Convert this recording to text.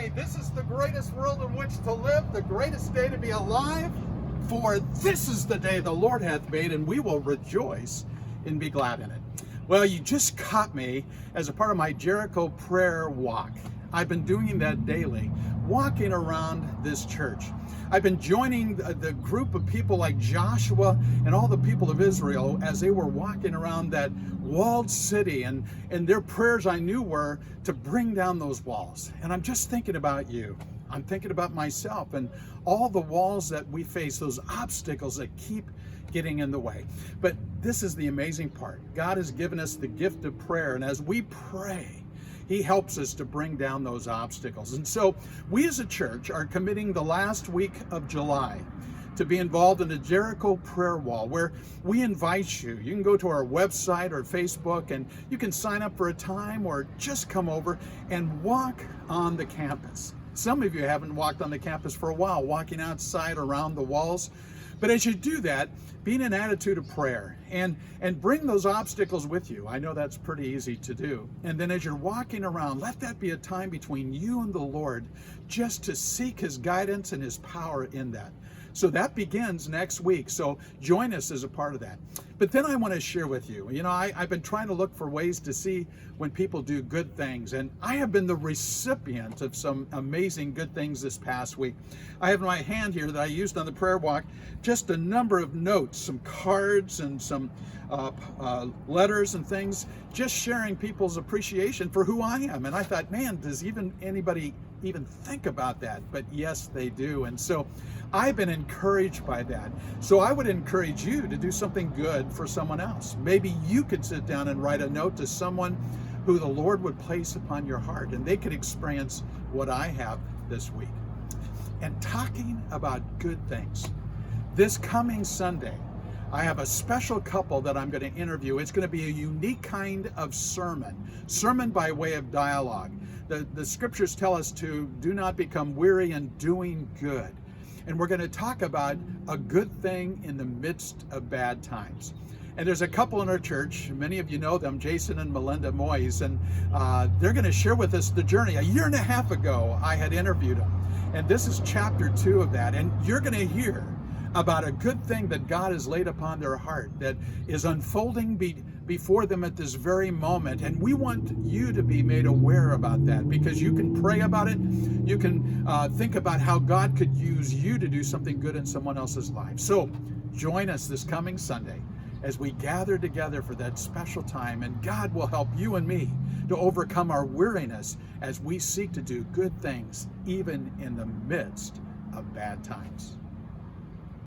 say, this is the greatest world in which to live, the greatest day to be alive, for this is the day the Lord hath made, and we will rejoice and be glad in it. Well, you just caught me as a part of my Jericho prayer walk. I've been doing that daily, walking around this church. I've been joining the group of people like Joshua and all the people of Israel as they were walking around that walled city, and their prayers I knew were to bring down those walls. And I'm just thinking about you. I'm thinking about myself and all the walls that we face, those obstacles that keep getting in the way. But this is the amazing part. God has given us the gift of prayer, and as we pray, He helps us to bring down those obstacles. And so we as a church are committing the last week of July to be involved in a Jericho prayer wall, where we invite you. You can go to our website or Facebook, and you can sign up for a time or just come over and walk on the campus. Some of you haven't walked on the campus for a while, walking outside around the walls. But as you do that, be in an attitude of prayer and bring those obstacles with you. I know that's pretty easy to do. And then as you're walking around, let that be a time between you and the Lord, just to seek His guidance and His power in that. So that begins next week. So join us as a part of that. But then I want to share with you, I've been trying to look for ways to see when people do good things. And I have been the recipient of some amazing good things this past week. I have in my hand here that I used on the prayer walk just a number of notes, some cards and some letters and things, just sharing people's appreciation for who I am. And I thought, man, does anybody even think about that? But yes, they do. And so I've been encouraged by that. So I would encourage you to do something good for someone else. Maybe you could sit down and write a note to someone who the Lord would place upon your heart, and they could experience what I have this week. And talking about good things, this coming Sunday, I have a special couple that I'm going to interview. It's going to be a unique kind of sermon by way of dialogue. The scriptures tell us to do not become weary in doing good. And we're going to talk about a good thing in the midst of bad times. And there's a couple in our church, many of you know them, Jason and Melinda Moyes, and they're going to share with us the journey. A year and a half ago, I had interviewed them. And this is chapter 2 of that. And you're going to hear about a good thing that God has laid upon their heart that is unfolding before them at this very moment. And we want you to be made aware about that, because you can pray about it. You can think about how God could use you to do something good in someone else's life. So join us this coming Sunday as we gather together for that special time, and God will help you and me to overcome our weariness as we seek to do good things even in the midst of bad times.